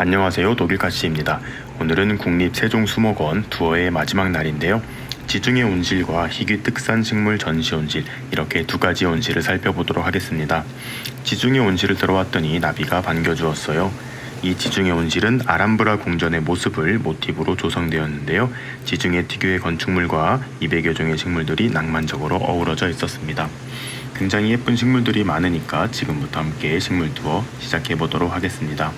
안녕하세요, 독일카씨입니다. 오늘은 국립세종수목원 투어의 마지막 날인데요. 지중해 온실과 희귀 특산 식물 전시 온실, 이렇게 두 가지 온실을 살펴보도록 하겠습니다. 지중해 온실을 들어왔더니 나비가 반겨주었어요. 이 지중해 온실은 아람브라 궁전의 모습을 모티브로 조성되었는데요. 지중해 특유의 건축물과 200여 종의 식물들이 낭만적으로 어우러져 있었습니다. 굉장히 예쁜 식물들이 많으니까 지금부터 함께 식물 투어 시작해보도록 하겠습니다.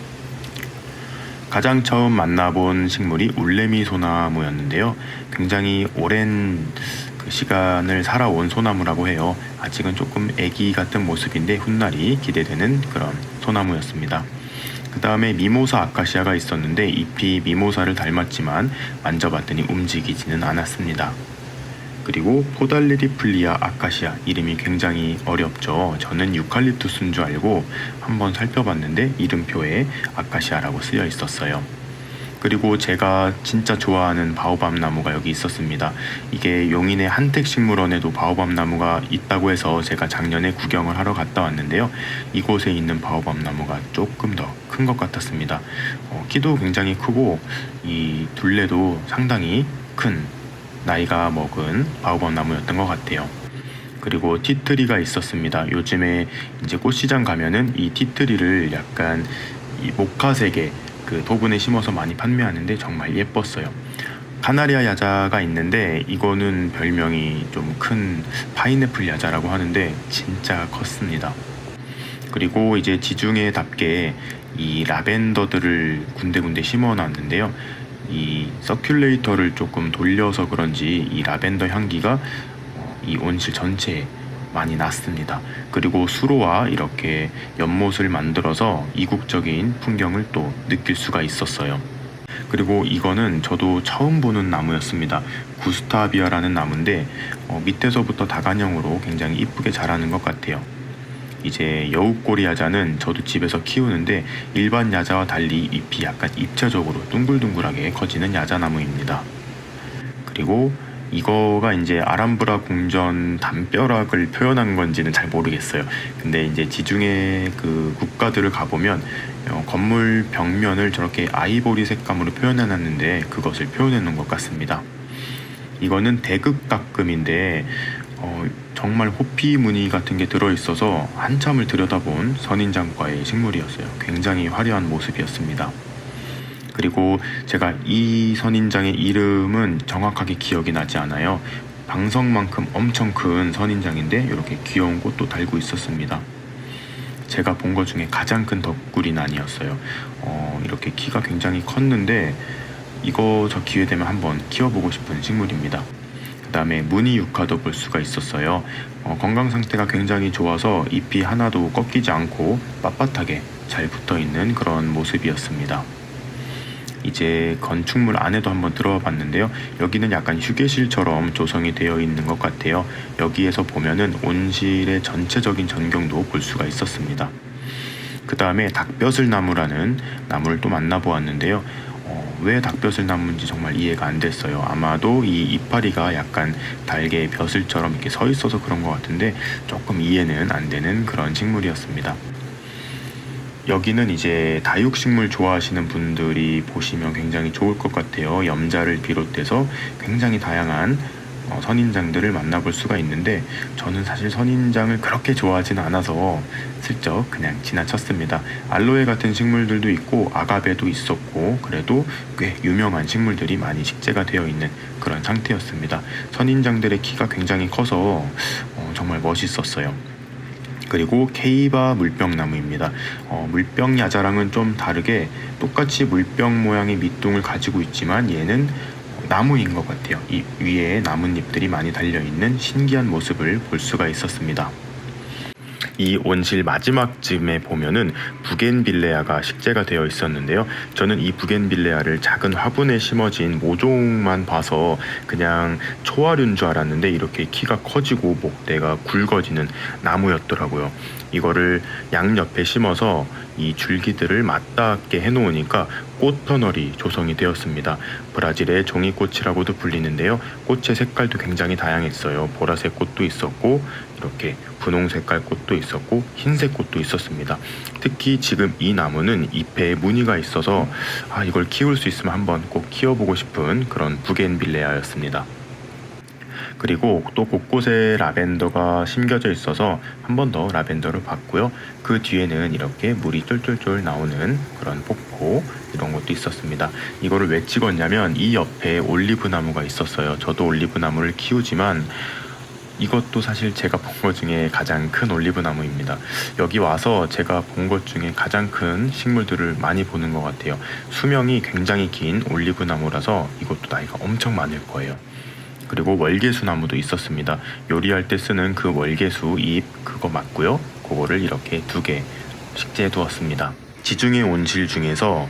가장 처음 만나본 식물이 울레미 소나무였는데요. 굉장히 오랜 시간을 살아온 소나무라고 해요. 아직은 조금 애기 같은 모습인데 훗날이 기대되는 그런 소나무였습니다. 그 다음에 미모사 아카시아가 있었는데 잎이 미모사를 닮았지만 만져봤더니 움직이지는 않았습니다. 그리고 포달레리플리아 아카시아, 이름이 굉장히 어렵죠. 저는 유칼립투스인 줄 알고 한번 살펴봤는데 이름표에 아카시아라고 쓰여 있었어요. 그리고 제가 진짜 좋아하는 바오밤 나무가 여기 있었습니다. 이게 용인의 한택식물원에도 바오밤 나무가 있다고 해서 제가 작년에 구경을 하러 갔다 왔는데요. 이곳에 있는 바오밤 나무가 조금 더 큰 것 같았습니다. 키도 굉장히 크고 이 둘레도 상당히 큰 나이가 먹은 바오밤 나무였던 것 같아요. 그리고 티트리가 있었습니다. 요즘에 이제 꽃시장 가면은 이 티트리를 약간 이 모카색의 그 도분에 심어서 많이 판매하는데 정말 예뻤어요. 카나리아 야자가 있는데 이거는 별명이 좀 큰 파인애플 야자라고 하는데 진짜 컸습니다. 그리고 이제 지중해답게 이 라벤더들을 군데군데 심어놨는데요. 이 서큘레이터를 조금 돌려서 그런지 이 라벤더 향기가 이 온실 전체에 많이 났습니다. 그리고 수로와 이렇게 연못을 만들어서 이국적인 풍경을 또 느낄 수가 있었어요. 그리고 이거는 저도 처음 보는 나무였습니다. 구스타비아라는 나무인데 밑에서부터 다간형으로 굉장히 이쁘게 자라는 것 같아요. 이제 여우꼬리 야자는 저도 집에서 키우는데 일반 야자와 달리 잎이 약간 입체적으로 둥글둥글하게 커지는 야자나무입니다. 그리고 이거가 이제 아람브라 궁전 담벼락을 표현한 건지는 잘 모르겠어요. 근데 이제 지중해 그 국가들을 가보면 건물 벽면을 저렇게 아이보리 색감으로 표현해놨는데 그것을 표현해놓은 것 같습니다. 이거는 대극각금인데 정말 호피 무늬 같은 게 들어있어서 한참을 들여다본 선인장과의 식물이었어요. 굉장히 화려한 모습이었습니다. 그리고 제가 이 선인장의 이름은 정확하게 기억이 나지 않아요. 방석만큼 엄청 큰 선인장인데 이렇게 귀여운 꽃도 달고 있었습니다. 제가 본 것 중에 가장 큰 덕구리 난이었어요. 이렇게 키가 굉장히 컸는데 이거 저 기회 되면 한번 키워보고 싶은 식물입니다. 그 다음에 무늬 유카도 볼 수가 있었어요. 건강 상태가 굉장히 좋아서 잎이 하나도 꺾이지 않고 빳빳하게 잘 붙어있는 그런 모습이었습니다. 이제 건축물 안에도 한번 들어와 봤는데요. 여기는 약간 휴게실처럼 조성이 되어 있는 것 같아요. 여기에서 보면은 온실의 전체적인 전경도 볼 수가 있었습니다. 그 다음에 닭벼슬나무라는 나무를 또 만나보았는데요. 왜 닭벼슬나무인지 정말 이해가 안 됐어요. 아마도 이 이파리가 약간 달개의 벼슬처럼 이렇게 서 있어서 그런 것 같은데 조금 이해는 안 되는 그런 식물이었습니다. 여기는 이제 다육식물 좋아하시는 분들이 보시면 굉장히 좋을 것 같아요. 염자를 비롯해서 굉장히 다양한 선인장들을 만나볼 수가 있는데 저는 사실 선인장을 그렇게 좋아하진 않아서 슬쩍 그냥 지나쳤습니다. 알로에 같은 식물들도 있고 아가베도 있었고 그래도 꽤 유명한 식물들이 많이 식재가 되어 있는 그런 상태였습니다. 선인장들의 키가 굉장히 커서 정말 멋있었어요. 그리고 케이바 물병나무입니다. 물병 야자랑은 좀 다르게 똑같이 물병 모양의 밑둥을 가지고 있지만 얘는 나무인 것 같아요. 이 위에 나뭇잎들이 많이 달려있는 신기한 모습을 볼 수가 있었습니다. 이 온실 마지막쯤에 보면은 부겐빌레아가 식재가 되어 있었는데요. 저는 이 부겐빌레아를 작은 화분에 심어진 모종만 봐서 그냥 초화류인 줄 알았는데 이렇게 키가 커지고 목대가 굵어지는 나무였더라고요. 이거를 양옆에 심어서 이 줄기들을 맞닿게 해놓으니까 꽃 터널이 조성이 되었습니다. 브라질의 종이꽃이라고도 불리는데요. 꽃의 색깔도 굉장히 다양했어요. 보라색 꽃도 있었고 이렇게 분홍 색깔 꽃도 있었고 흰색 꽃도 있었습니다. 특히 지금 이 나무는 잎에 무늬가 있어서 이걸 키울 수 있으면 한번 꼭 키워보고 싶은 그런 부겐빌레아였습니다. 그리고 또 곳곳에 라벤더가 심겨져 있어서 한 번 더 라벤더를 봤고요. 그 뒤에는 이렇게 물이 쫄쫄쫄 나오는 그런 폭포 이런 것도 있었습니다. 이거를 왜 찍었냐면 이 옆에 올리브 나무가 있었어요. 저도 올리브 나무를 키우지만 이것도 사실 제가 본 것 중에 가장 큰 올리브 나무입니다. 여기 와서 제가 본 것 중에 가장 큰 식물들을 많이 보는 것 같아요. 수명이 굉장히 긴 올리브 나무라서 이것도 나이가 엄청 많을 거예요. 그리고 월계수 나무도 있었습니다. 요리할 때 쓰는 그 월계수 잎 그거 맞고요. 그거를 이렇게 2개 식재해 두었습니다. 지중해 온실 중에서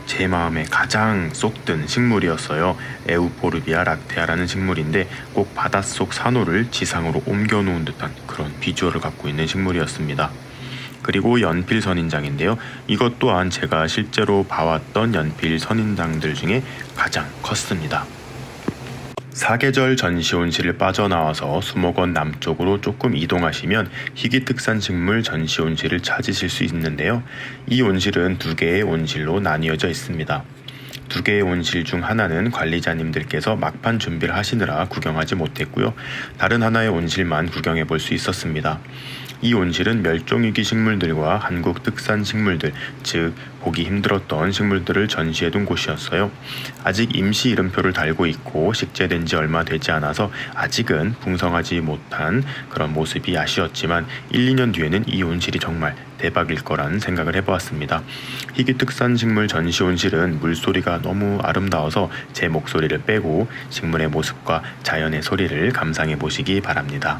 제 마음에 가장 쏙든 식물이었어요. 에우포르비아 락테아라는 식물인데 꼭 바닷속 산호를 지상으로 옮겨 놓은 듯한 그런 비주얼을 갖고 있는 식물이었습니다. 그리고 연필 선인장인데요. 이것 또한 제가 실제로 봐왔던 연필 선인장들 중에 가장 컸습니다. 사계절 전시온실을 빠져나와서 수목원 남쪽으로 조금 이동하시면 희귀특산식물 전시온실을 찾으실 수 있는데요. 이 온실은 2개의 온실로 나뉘어져 있습니다. 2개의 온실 중 하나는 관리자님들께서 막판 준비를 하시느라 구경하지 못했고요. 다른 하나의 온실만 구경해 볼 수 있었습니다. 이 온실은 멸종위기 식물들과 한국 특산 식물들, 즉 보기 힘들었던 식물들을 전시해둔 곳이었어요. 아직 임시 이름표를 달고 있고 식재된 지 얼마 되지 않아서 아직은 풍성하지 못한 그런 모습이 아쉬웠지만 1, 2년 뒤에는 이 온실이 정말 대박일 거란 생각을 해보았습니다. 희귀특산 식물 전시 온실은 물소리가 너무 아름다워서 제 목소리를 빼고 식물의 모습과 자연의 소리를 감상해 보시기 바랍니다.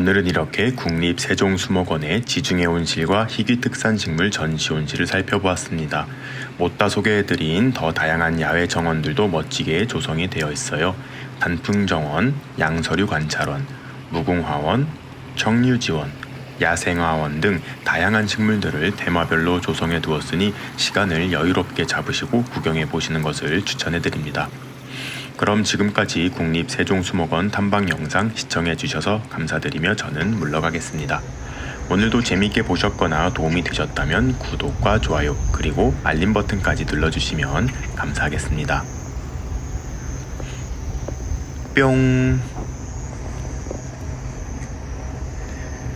오늘은 이렇게 국립세종수목원의 지중해 온실과 희귀특산식물 전시 온실을 살펴보았습니다. 못다 소개해드린 더 다양한 야외 정원들도 멋지게 조성이 되어 있어요. 단풍정원, 양서류 관찰원, 무궁화원, 청류지원, 야생화원 등 다양한 식물들을 테마별로 조성해 두었으니 시간을 여유롭게 잡으시고 구경해 보시는 것을 추천해 드립니다. 그럼 지금까지 국립세종수목원 탐방 영상 시청해 주셔서 감사드리며 저는 물러가겠습니다. 오늘도 재밌게 보셨거나 도움이 되셨다면 구독과 좋아요 그리고 알림 버튼까지 눌러주시면 감사하겠습니다. 뿅.